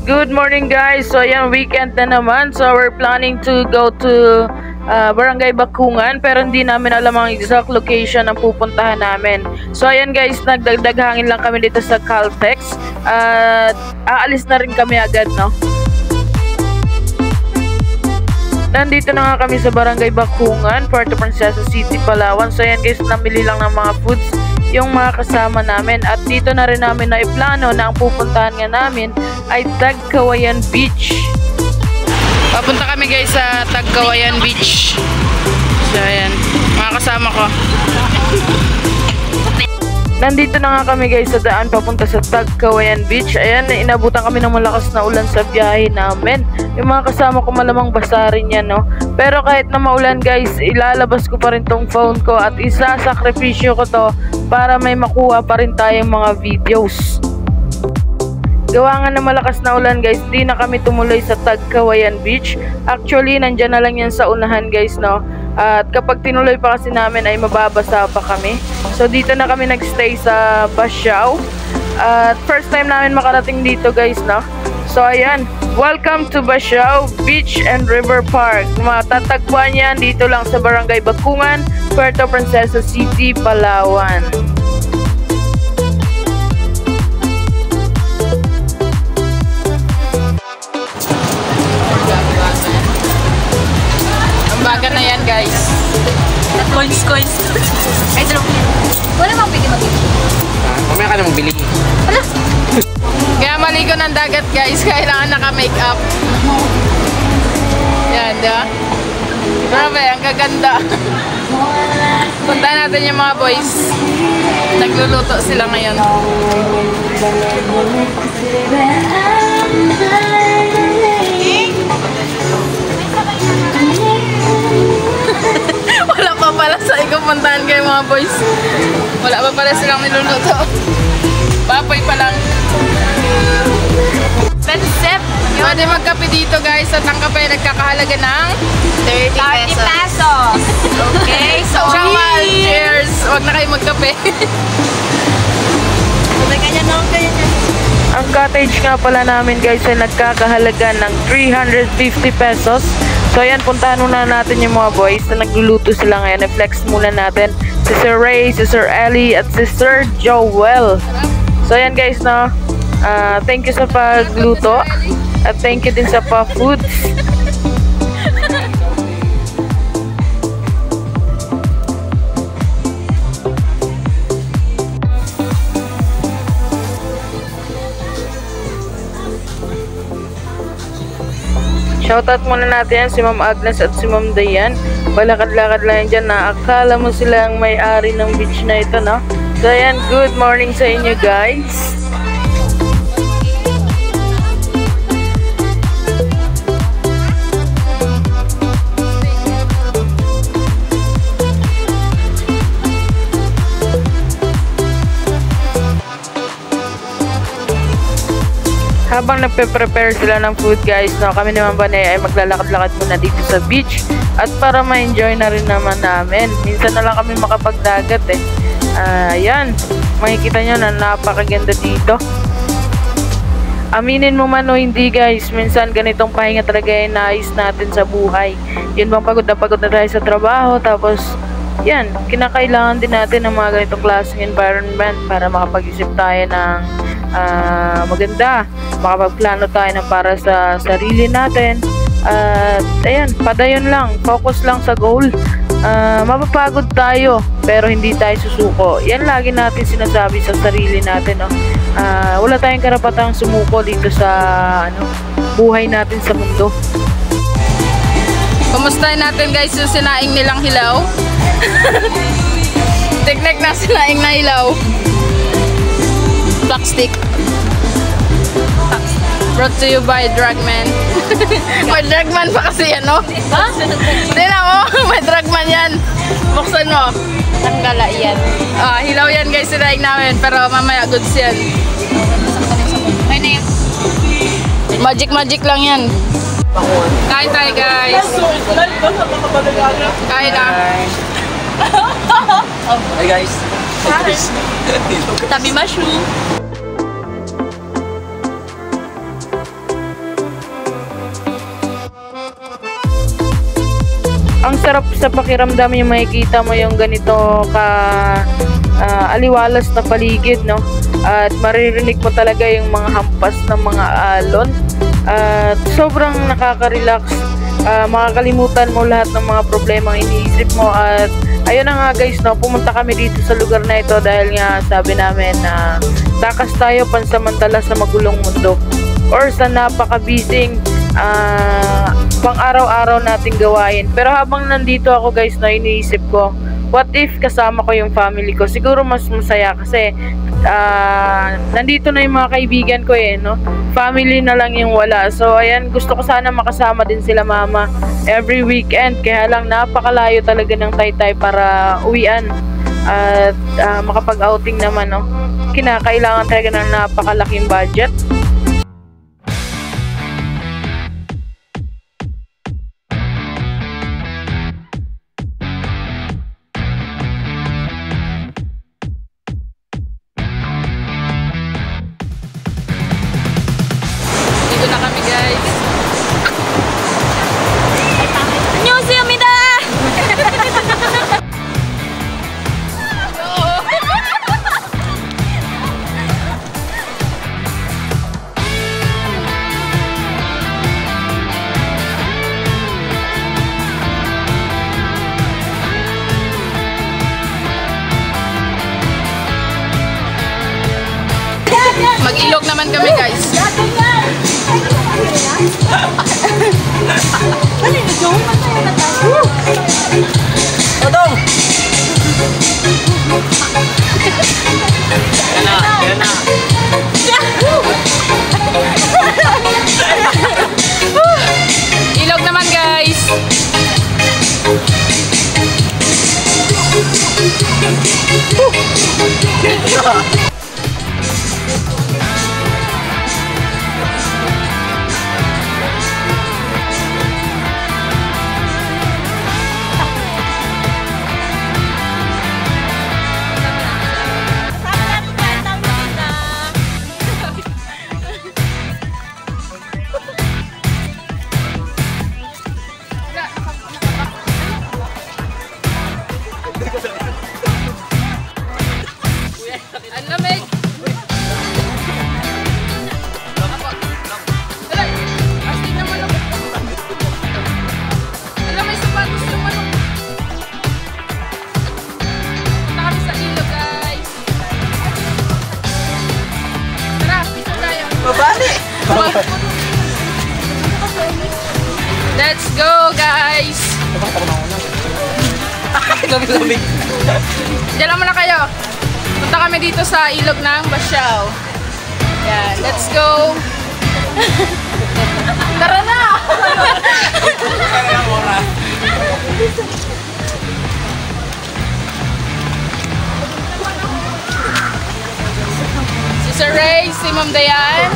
good morning guys. So ayan, weekend na naman. So we're planning to go to Barangay Bakungan, pero hindi namin alam ang exact location ng pupuntahan namin. So ayan guys, nagdagdaghangin lang kami dito sa Caltex. Aalis na rin kami agad, no? Nandito na nga kami sa Barangay Bakungan, Puerto Princesa City, Palawan. So ayan guys, namili lang ng mga foods yung mga kasama namin. At dito na rin namin na iplano na ang pupuntahan nga namin ay Tagkawayan Beach. Papunta kami guys sa Tagkawayan Beach. So ayan, mga kasama ko. Nandito na nga kami guys sa daan papunta sa Tagkawayan Beach. Ayan, inabutan kami ng malakas na ulan sa biyahe namin. Yung mga kasama ko malamang basa rin yan, no? Pero kahit na maulan guys, ilalabas ko pa rin tong phone ko at isasakripisyo ko to para may makuha pa rin tayong mga videos. Gawa nga na malakas na ulan guys, di na kami tumuloy sa Tagkawayan Beach. Actually, nandyan na lang yan sa unahan guys, no? At kapag tinuloy pa kasi namin ay mababasa pa kami. So dito na kami nagstay sa Basiao. At first time namin makarating dito guys, no? So ayan, welcome to Basiao Beach and River Park. Matatagpuan yan dito lang sa Barangay Bakungan, Puerto Princesa City, Palawan. Baga na yan guys. Coins. Ay, sarap. Wala mang pwede magbili. Mamaya ka na magbili. Wala. Kaya maligo ng dagat guys, kailangan naka-makeup. Yan, diba? Grabe, ang gaganda. Punta natin yung mga boys. Nagluluto sila ngayon. Wala pa pala sa ikupuntahan kayo mga boys. Wala pa pala silang niluluto. Papoy pa lang. Pensep. Pwede magkape dito guys. At ang kape nagkakahalaga ng 30 pesos. Okay, so cheers! Huwag na kayo magkape. Ang cottage nga pala namin guys ay nagkakahalaga ng 350 pesos. So ayan, puntahan muna natin yung mga boys na nagluluto sila ngayon. I-flex muna natin si Sir Ray, si Sir Ellie at si Sir Joel. So ayan guys, no? Thank you sa pagluto at thank you din sa pa-foods. Shoutout muna natin si Ma'am Agnes at si Ma'am Dayan. Balakad-lakad lang dyan na akala mo sila ang may-ari ng beach na ito, no? So ayan, good morning sa inyo guys. Habang nagpe-prepare sila ng food guys, no, kami naman ba ay maglalakad-lakad muna dito sa beach at para ma-enjoy na rin naman namin. Minsan na lang kami makapagdagat eh. Ayan, makikita nyo na napakaganda dito. Aminin mo man o hindi guys, minsan ganitong pahinga talaga yung nais natin sa buhay. Yun bang pagod na tayo sa trabaho, tapos yan, kinakailangan din natin ng mga ganitong klaseng environment para makapag-isip tayo ng maganda, makapagplano tayo ng para sa sarili natin. At ayan, padayon lang, focus lang sa goal. Mapapagod tayo pero hindi tayo susuko. Yan lagi natin sinasabi sa sarili natin, no? Wala tayong karapatang sumuko dito sa buhay natin sa mundo. Kumustahin natin guys yung sinaing nilang hilaw. Teknik na sinaing na hilaw. Black stick. Brought to you by Dragman. May Dragman pa kasi yan, no? Ha? Hindi na mo, may Dragman yan. Buksan mo. Tanggala yan. Hilaw yan guys, sinaing namin. Pero mamaya goods yan. Ay na yan. Magic lang yan. Kain tayo guys. Kain na. Hi guys. Tabi mushroom. ang sarap sa pakiramdam yung makikita mo yung ganito ka aliwalas na paligid, no? At maririnig mo talaga yung mga hampas ng mga alon. At sobrang nakaka-relax. Makakalimutan mo lahat ng mga problema ang iniisip mo. At ayun na nga guys, no, pumunta kami dito sa lugar na ito dahil nga sabi namin na takas tayo pansamantala sa magulong mundo or sa napaka-busy pang araw-araw nating gawain. Pero habang nandito ako guys, na iniisip ko, what if kasama ko yung family ko? Siguro mas masaya kasi nandito na yung mga kaibigan ko no? Family na lang yung wala. So ayan, gusto ko sana makasama din sila mama every weekend. Kaya lang napakalayo talaga ng Taytay para uwian at makapag-outing naman, no? Kinakailangan talaga ng napakalaking budget. Dito na kami, guys. 안녕하세요입니다. Mag-ilog naman kami, guys. Todong! Yan na, yan na. Ilog naman, guys. Ang lamig. Astig naman ako. Alam, may sapatos yung manok. Punta kami sa ilog, guys. Tara, pisa tayo. Mabali! Let's go, guys. Lamig-lamig. Diyan lang muna kayo. Punta kami dito sa ilog ng Basyao. Yan, let's go. Tara na! Si Sir Ray, si Ma'am Dayan,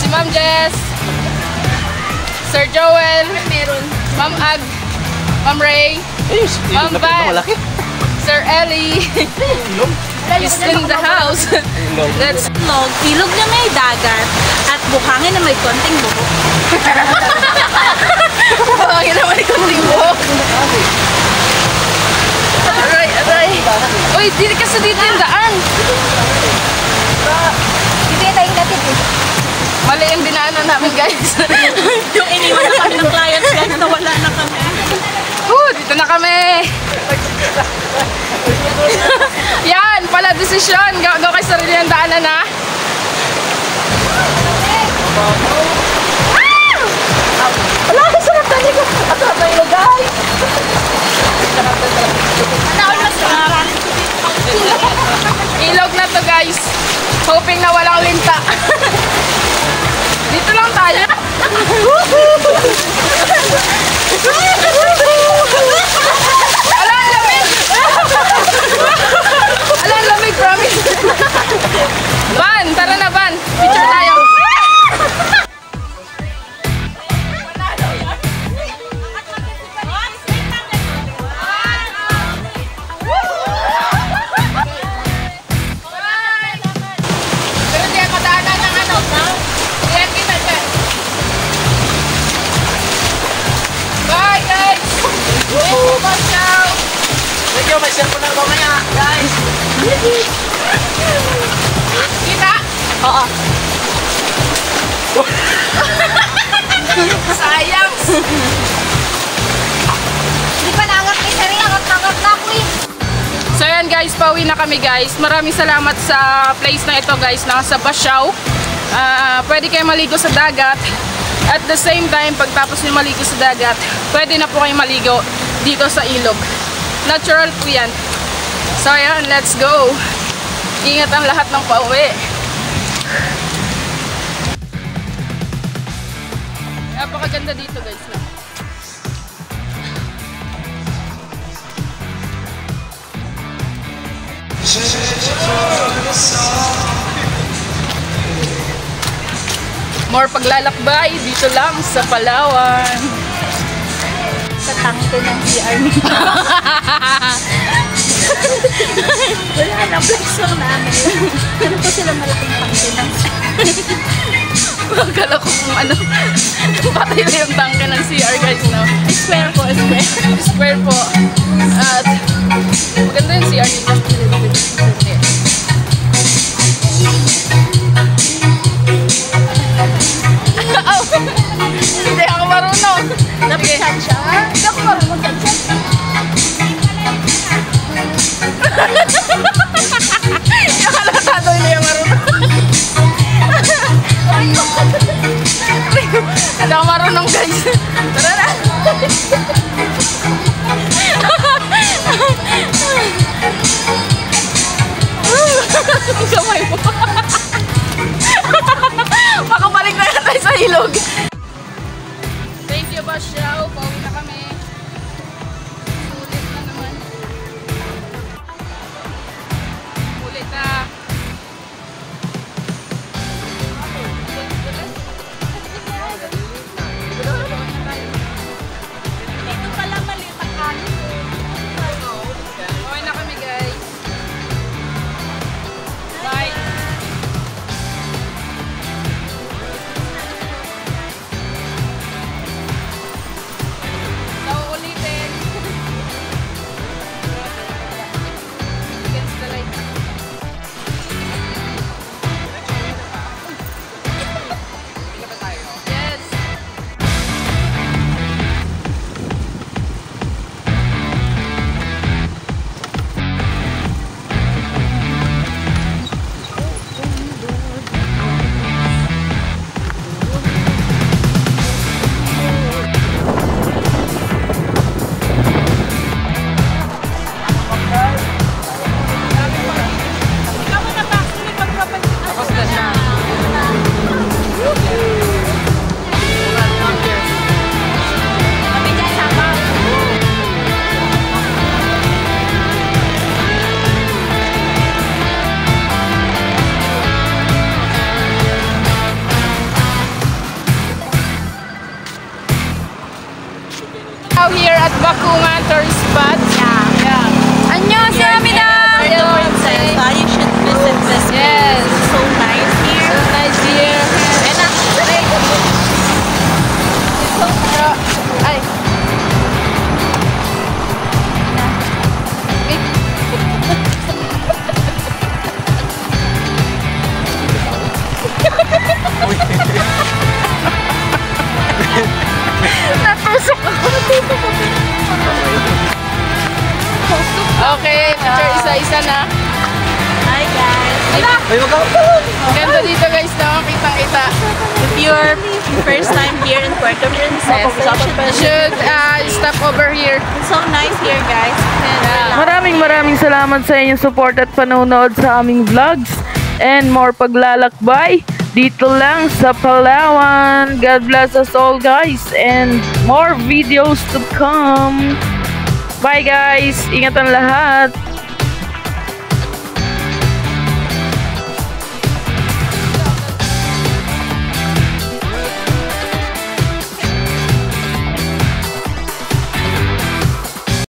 si Ma'am Jess, Sir Joel, Ma'am Ag, Ma'am Ray, Ma'am Van, Sir Ellie, is in the house. Let's Ilog na may dagat at buhangin na may konting buhok. Buhangin naman ni kunting buhok. Aray, aray. Uy, dito kasi dito yung daan. Hindi tayo natin eh. Mali yung dinaanan namin, guys. Yung iniwan na kami ng clients guys, nawala na kami. Dito na kami. Yan, pala desisyon. Gawa kay sarili ng daanan, ha? Wala ka sa natali ko. At sa tayo guys. Ilog na to, guys. Hoping na walang linta. Dito lang tayo. Ala, ang lamig! Ala, ang lamig, promise. Van, tara na, Van. Picture tayo. Pero di ako daanan ng ano. Ayan kita, Jen. Bye, guys! may cellphone na mamaya, guys. Kita? Oo. Sayang! Hindi pa nangat ni Sari. Nangat na ako eh. So yan guys, pauwi na kami guys. Maraming salamat sa place na ito guys, nasa Basiao. Pwede kayo maligo sa dagat. At the same time, pagtapos nyo maligo sa dagat, pwede na po kayo maligo dito sa ilog. Natural po yan. So yan, let's go. Ingat ang lahat ng pauwi. Napakaganda dito guys. No? More paglalakbay dito lang sa Palawan. Sa tangke ng CR ni wala na, flex lang namin. Ano po sila malaking tangke ng Akala ko kung ano, patay na yung tangke ng CR guys, no? square po, square. Square po. At maganda yung CR nito. Hindi ako marunong. Napisan siya. Hindi ako marunong dyan siya. Yung halatado hindi ako marunong. Hindi ako marunong guys. Tara na. Kamay mo. Makabalik na yan tayo sa ilog. Thank you, Basiao. Pauwi na kami. Sulit na naman. Ulit na. Dito pala maliit ang kanin. Pauwi na kami, guys. Bye. So, ulitin. Against the light. Yes. Ikaw mo na ba? Sino pagpapansin? Tapos na siya. Kami dyan sa bang. Now here at Bakungan Tourist Spot. Yeah. 안녕하세요. Royal Princess. You should visit this place. Yes. It's so nice here. So nice here. And actually, Ay. Natusok ako. Okay, picture isa-isa na. hi guys. Ay, wag ka. Ganda dito guys, no? Kitang-kita. If you're first time here in Puerto Princess, You should stop over here. it's so nice here guys. And, Maraming salamat sa inyong support at panonood sa aming vlogs and more paglalakbay dito lang sa Palawan. God bless us all guys and more videos to come. Bye guys! Ingat ang lahat!